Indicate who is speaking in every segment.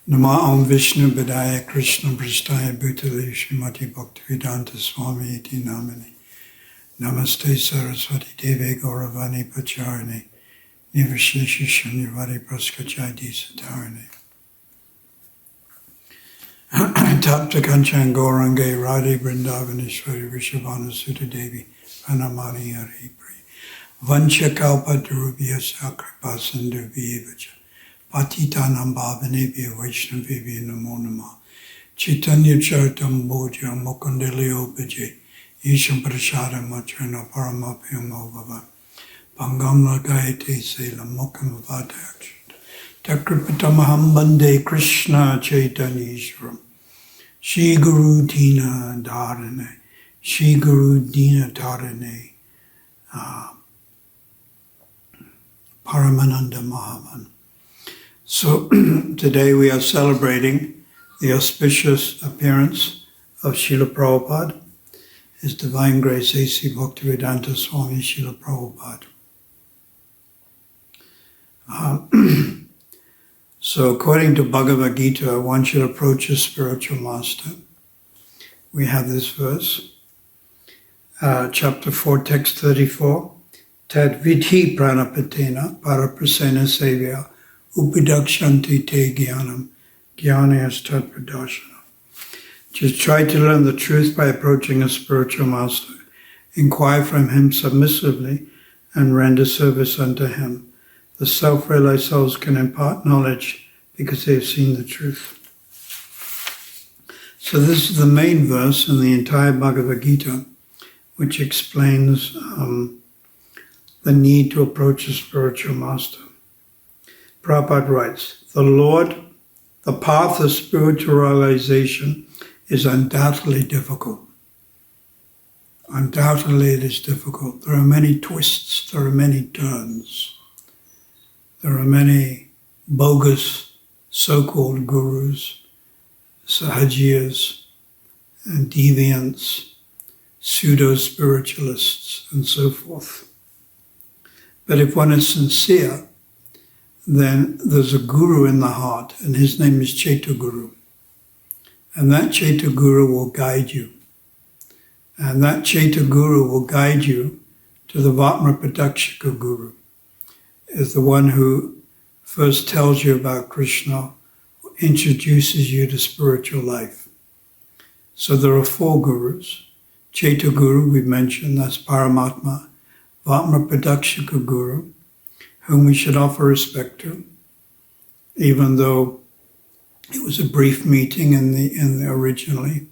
Speaker 1: Nama Om Vishnu Padaya Krishna Prasthaya Bhutale Srimati Bhaktivedanta Swami Iti Namini Namaste Saraswati Deve Gauravani Pacharani Nivashesha Shunyavadi Praskachadi Satarani Tapta Kanchan Gaurange Radhe Vrindavaneshwari Rishabhana Sutta Devi Pranamani Hari Pri Vancha Kalpa Durubhya Sakripa Sindhu Vyevacha Patitanam Bhavanebhya Vaishnavebhya Namo Namah Chaitanya Charitam Bodhya Mukundalio Bhaje Isham Prashadam Acharna Paramapyamo Bhava Pangam Lagayate Selam Mukam Vadayakshat Takripatamaham Bande Krishna Chaitanya Ishwaram Shri Guru Dina Dharane Shri Guru Dina Dharane Paramananda Mahavan. So today we are celebrating the auspicious appearance of Srila Prabhupada, His Divine Grace A.C. Bhaktivedanta Swami Srila Prabhupada. So according to Bhagavad Gita, one should approach a spiritual master. We have this verse, chapter 4, text 34, Tad vidhi pranapatena paraprasena sevya upidakshanti te jnanam jnanayas tat pradarshana. Just try to learn the truth by approaching a spiritual master. Inquire from him submissively and render service unto him. The self-realized souls can impart knowledge because they have seen the truth. So this is the main verse in the entire Bhagavad Gita, which explains the need to approach a spiritual master. Prabhupada writes, the path of spiritual realization is undoubtedly difficult. Undoubtedly it is difficult. There are many twists, there are many turns. There are many bogus so-called gurus, sahajiyas, and deviants, pseudo-spiritualists, and so forth. But if one is sincere, then there's a guru in the heart, and his name is Chaitaguru. And that Chaitaguru will guide you. And that Chaitaguru will guide you to the Vatmapadakshika Guru, is the one who first tells you about Krishna, introduces you to spiritual life. So there are four gurus. Chaitaguru, we mentioned, that's Paramatma. Vatmapadakshika Guru, whom we should offer respect to, even though it was a brief meeting in the originally.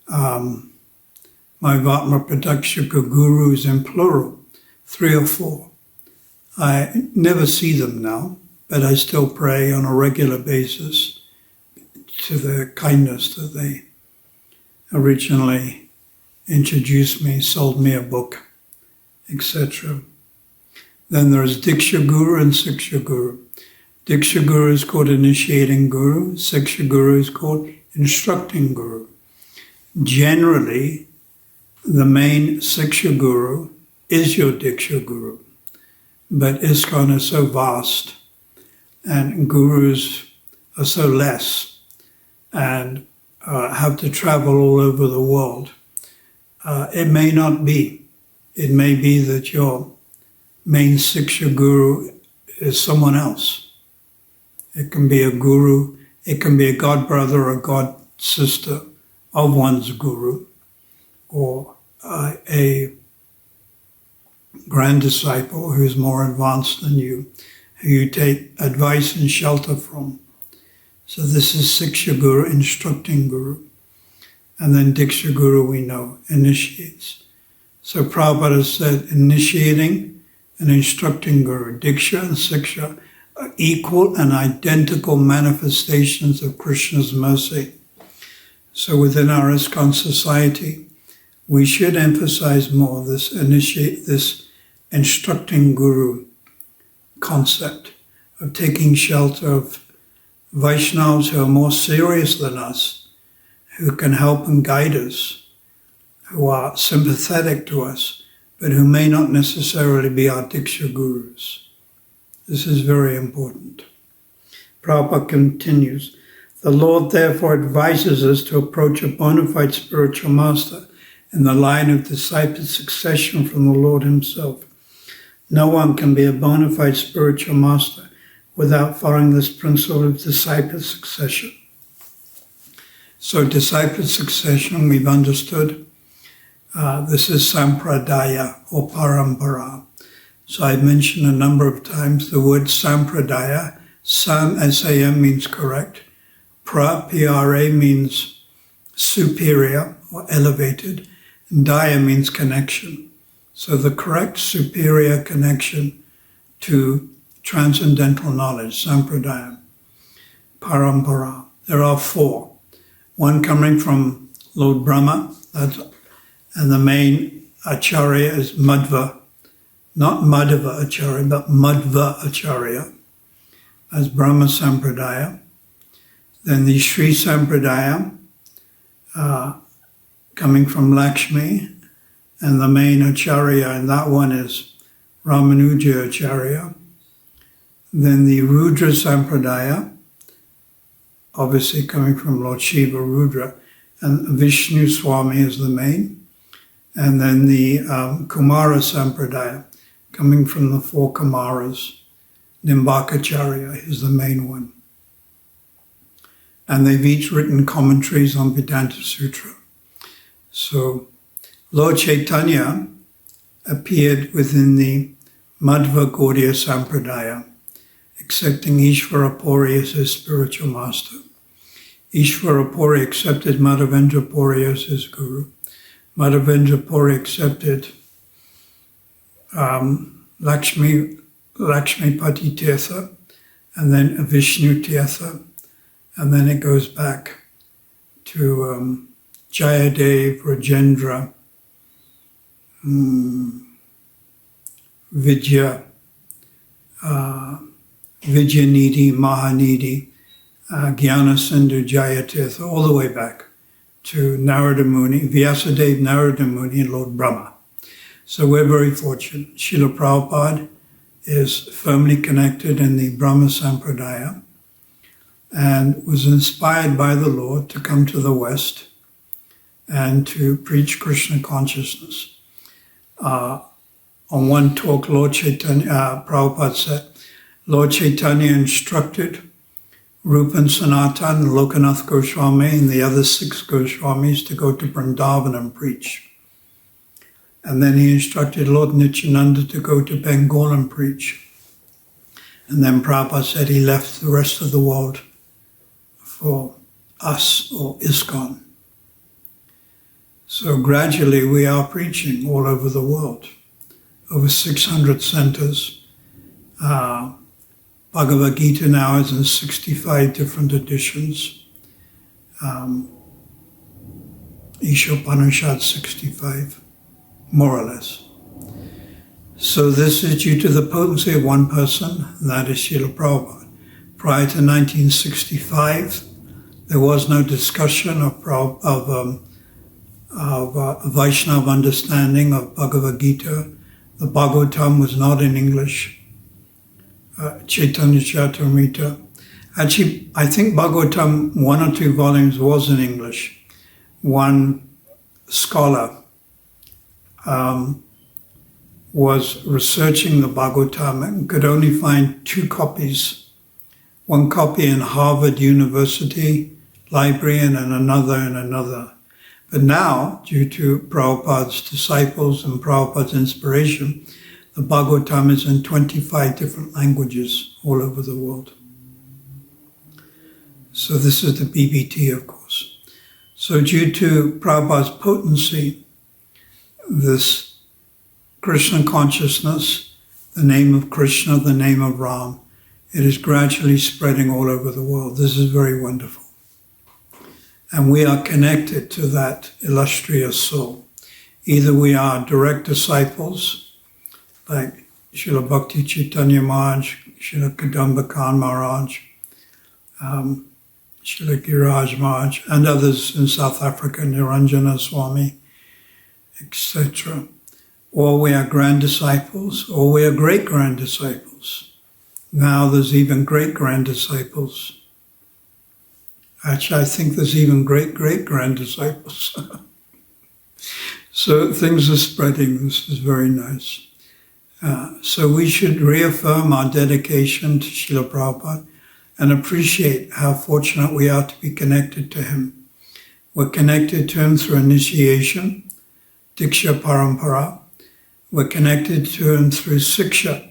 Speaker 1: My Vatmapadakshika Gurus in plural, 3 or 4. I never see them now, but I still pray on a regular basis to their kindness that they originally introduced me, sold me a book, etc. Then there's Diksha Guru and Siksha Guru. Diksha Guru is called initiating Guru. Siksha Guru is called instructing Guru. Generally, the main Siksha Guru is your Diksha Guru. But ISKCON is so vast, and gurus are so less, and have to travel all over the world. It may not be. It may be that your main Siksha Guru is someone else. It can be a guru, it can be a god brother or god sister of one's guru, or a grand disciple who is more advanced than you, who you take advice and shelter from. So this is Siksha Guru, instructing Guru. And then Diksha Guru, we know, initiates. So Prabhupada said initiating and instructing Guru, Diksha and Siksha, are equal and identical manifestations of Krishna's mercy. So within our ISKCON society, we should emphasize more this instructing Guru concept of taking shelter of Vaishnavas who are more serious than us, who can help and guide us, who are sympathetic to us, but who may not necessarily be our Diksha Gurus. This is very important. Prabhupada continues, the Lord therefore advises us to approach a bona fide spiritual master in the line of disciple succession from the Lord himself. No one can be a bona fide spiritual master without following this principle of disciple succession. So disciple succession, we've understood, this is sampradaya or parampara. So I've mentioned a number of times the word sampradaya. Sam, S-A-M, means correct. Pra, means superior or elevated. And daya means connection. So the correct superior connection to transcendental knowledge, sampradaya, parampara. There are 4. One coming from Lord Brahma, and the main acharya is Madhva. Not Madhava Acharya, but Madhva Acharya, as Brahma Sampradaya. Then the Sri Sampradaya, coming from Lakshmi, and the main Acharya, and that one is Ramanuja Acharya. Then the Rudra Sampradaya, obviously coming from Lord Shiva Rudra, and Vishnu Swami is the main. And then the Kumara Sampradaya, coming from the 4 Kumaras. Nimbakacharya is the main one. And they've each written commentaries on Vedanta Sutra. So Lord Chaitanya appeared within the Madhva Gaudiya Sampradaya, accepting Ishvara Puri as his spiritual master. Ishvara Puri accepted Madhavendra Puri as his guru. Madhavendra Puri accepted Lakshmi Pati Tirtha, and then Vishnu Tirtha, and then it goes back to Jayadev, Rajendra, Vidyanidhi, Mahanidhi, Jnana Sindhu, Jayatirtha, all the way back to Narada Muni, Vyasadeva, Narada Muni, and Lord Brahma. So we're very fortunate. Srila Prabhupada is firmly connected in the Brahma Sampradaya and was inspired by the Lord to come to the West and to preach Krishna consciousness. On one talk, Lord Chaitanya, Prabhupada said, Lord Chaitanya instructed Rupa and Sanatan, Lokanath Goswami, and the other 6 Goswamis to go to Vrindavan and preach. And then he instructed Lord Nityananda to go to Bengal and preach. And then Prabhupada said he left the rest of the world for us, or ISKCON. So gradually we are preaching all over the world. Over 600 centers. Bhagavad Gita now is in 65 different editions. Ishopanishad 65. More or less. So this is due to the potency of one person, and that is Srila Prabhupada. Prior to 1965, there was no discussion of Vaishnava understanding of Bhagavad Gita. The Bhagavatam was not in English. Chaitanya Charitamrita. Actually, I think Bhagavatam, 1 or 2 volumes was in English. One scholar was researching the Bhagavatam and could only find 2 copies. One copy in Harvard University Library and another in another. But now, due to Prabhupada's disciples and Prabhupada's inspiration, the Bhagavatam is in 25 different languages all over the world. So this is the BBT, of course. So due to Prabhupada's potency, this Krishna consciousness, the name of Krishna, the name of Ram, it is gradually spreading all over the world. This is very wonderful. And we are connected to that illustrious soul. Either we are direct disciples, like Srila Bhakti Chaitanya Maharaj, Srila Kadamba Khan Maharaj, Srila Giraj Maharaj, and others in South Africa, Niranjana Swami, etc. Or we are grand disciples, or we are great grand disciples. Now there's even great-grand disciples. Actually, I think there's even great-great-grand disciples. So things are spreading. This is very nice. So we should reaffirm our dedication to Srila Prabhupada and appreciate how fortunate we are to be connected to him. We're connected to him through initiation, Diksha Parampara. We're connected to him through Siksha.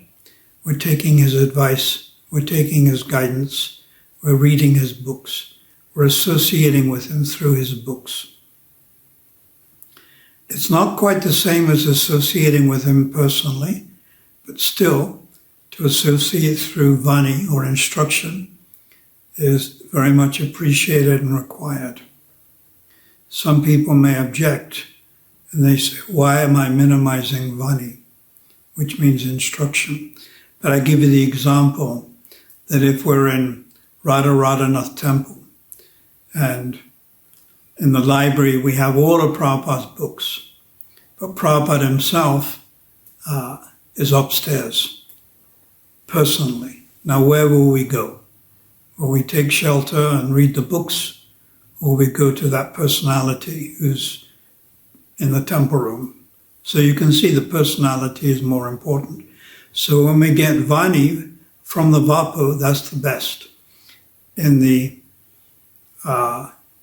Speaker 1: We're taking his advice. We're taking his guidance. We're reading his books. We're associating with him through his books. It's not quite the same as associating with him personally, but still, to associate through Vani or instruction is very much appreciated and required. Some people may object, and they say, why am I minimizing Vani, which means instruction? But I give you the example that if we're in Radharanath temple, and in the library we have all of Prabhupada's books, but Prabhupada himself is upstairs, personally. Now where will we go? Will we take shelter and read the books, or will we go to that personality who's in the temple room? So you can see the personality is more important. So when we get Vani from the Vapu, that's the best. In the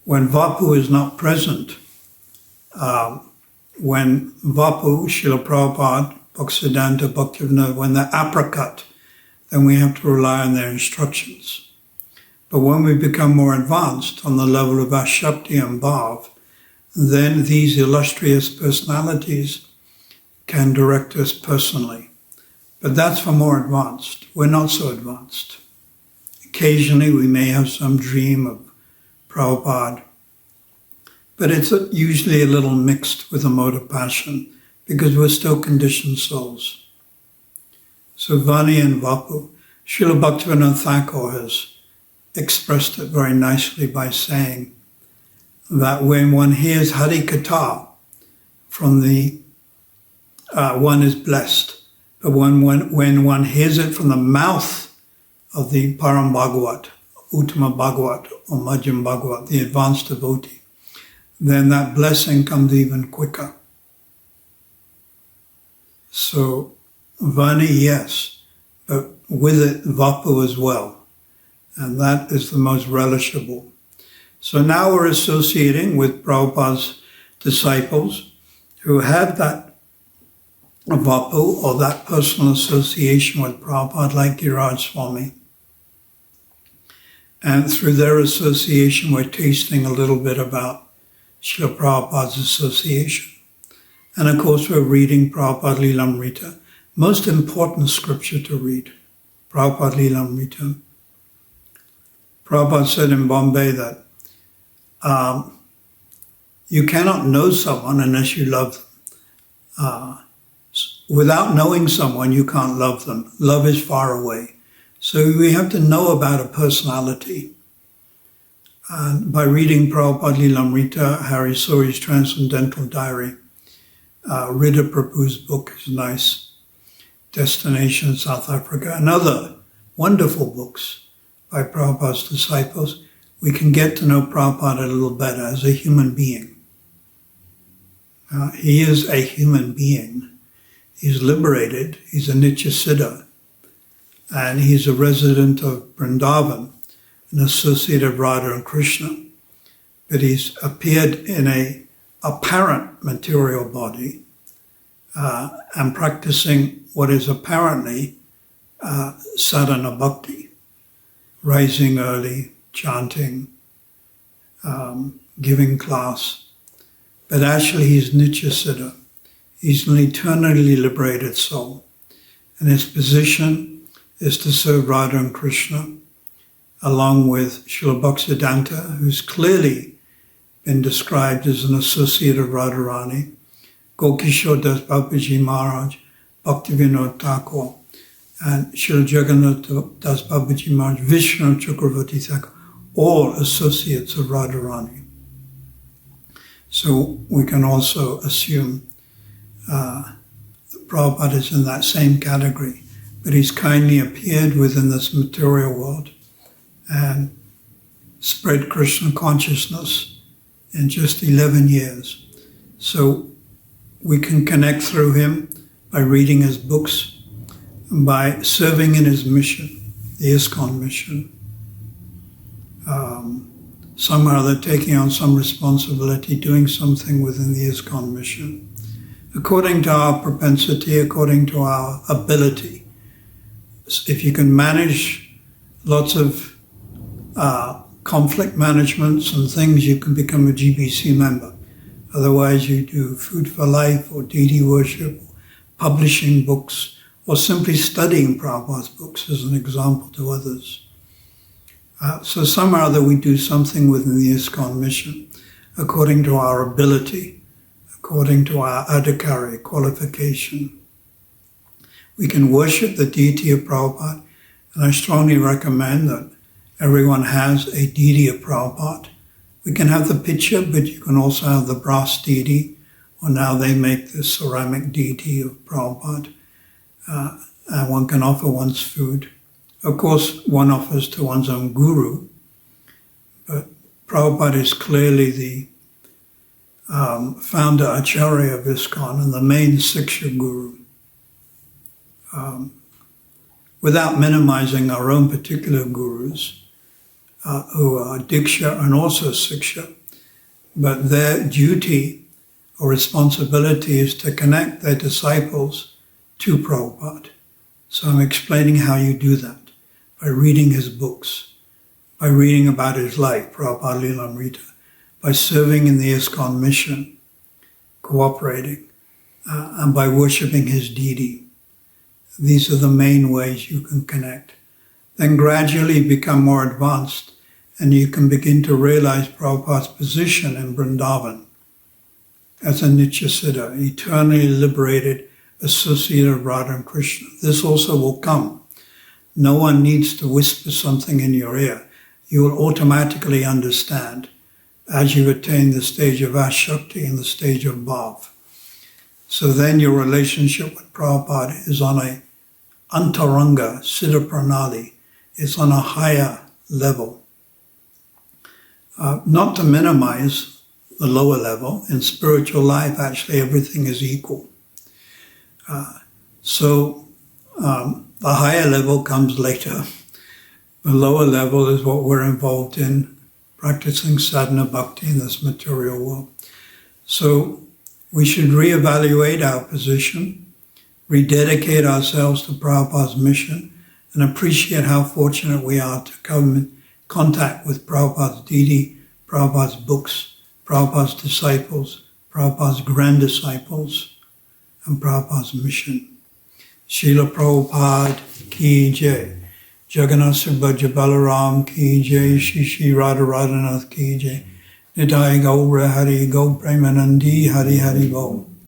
Speaker 1: when Vapu is not present, when Vapu, Srila Prabhupada, Bhaktivedanta, Bhaktivedanta, when they're apricot, then we have to rely on their instructions. But when we become more advanced on the level of Ashakti and Bhav, then these illustrious personalities can direct us personally. But that's for more advanced. We're not so advanced. Occasionally we may have some dream of Prabhupada, but it's usually a little mixed with a mode of passion because we're still conditioned souls. So Vani and Vapu, Srila Bhaktivedanta Thakur has expressed it very nicely by saying that when one hears Hari Katha from the one is blessed, but when one hears it from the mouth of the Param Bhagavat, Uttama Bhagavat or Madhyam Bhagavat, the advanced devotee, then that blessing comes even quicker. So Vani, yes, but with it Vapu as well. And that is the most relishable. So now we're associating with Prabhupada's disciples who have that Vapu or that personal association with Prabhupada, like Giriraj Swami. And through their association, we're tasting a little bit about Srila Prabhupada's association. And of course, we're reading Prabhupada Lilamrita, most important scripture to read, Prabhupada Lilamrita. Prabhupada said in Bombay that you cannot know someone unless you love them. Without knowing someone, you can't love them. Love is far away. So we have to know about a personality. And by reading Prabhupada Lilamrita, Hari Suri's Transcendental Diary, Rida Prabhu's book is nice, Destination South Africa, and other wonderful books by Prabhupada's disciples, we can get to know Prabhupada a little better as a human being. He is a human being. He's liberated. He's a Nityasiddha. And he's a resident of Vrindavan, an associate of Radha and Krishna. But he's appeared in an apparent material body and practicing what is apparently sadhana bhakti, rising early, chanting, giving class. But actually he's Nityasiddha. He's an eternally liberated soul. And his position is to serve Radha and Krishna, along with Srila Bhaktivedanta, who's clearly been described as an associate of Radharani, Gokishore Das Babaji Maharaj, Bhaktivinoda Thakur, and Srila Jagannath Das Babaji Maharaj, Vishnu Chakravarti Thakur, all associates of Radharani. So we can also assume that Prabhupada is in that same category. but he's kindly appeared within this material world and spread Krishna consciousness in just 11 years. So we can connect through him by reading his books and by serving in his mission, the ISKCON mission. Some or other taking on some responsibility, doing something within the ISKCON mission, according to our propensity, according to our ability. If you can manage lots of conflict managements and things, you can become a GBC member. Otherwise, you do Food for Life or DD worship, or publishing books, or simply studying Prabhupada's books as an example to others. So some or other we do something within the ISKCON mission according to our ability, according to our adhikari, qualification. We can worship the deity of Prabhupada, and I strongly recommend that everyone has a deity of Prabhupada. We can have the picture, but you can also have the brass deity, or now they make the ceramic deity of Prabhupada. And one can offer one's food. Of course, one offers to one's own guru, but Prabhupada is clearly the founder Acharya of ISKCON and the main Siksha guru. Without minimizing our own particular gurus, who are Diksha and also Siksha, but their duty or responsibility is to connect their disciples to Prabhupada. So I'm explaining how you do that, by reading his books, by reading about his life, Prabhupada Lilamrita, by serving in the ISKCON mission, cooperating, and by worshipping his deity. These are the main ways you can connect. Then gradually become more advanced, and you can begin to realize Prabhupada's position in Vrindavan as a Nityasiddha, eternally liberated associate of Radha and Krishna. This also will come. No one needs to whisper something in your ear. You will automatically understand as you attain the stage of Ashakti and the stage of Bhav. So then your relationship with Prabhupada is on a antaranga, siddha pranali. It's on a higher level. Not to minimize the lower level. In spiritual life, actually, everything is equal. So the higher level comes later. The lower level is what we're involved in, practicing sadhana bhakti in this material world. So we should reevaluate our position, rededicate ourselves to Prabhupada's mission, and appreciate how fortunate we are to come in contact with Prabhupada's deity, Prabhupada's books, Prabhupada's disciples, Prabhupada's grand disciples, and Prabhupada's mission. Srila Prabhupada ki jai. Jagannath Subhadra Balaram ki jai. Shri Radha Radhanath ki jai. Nitai Gaura Hari Go Premanandi Hari Hari Bo.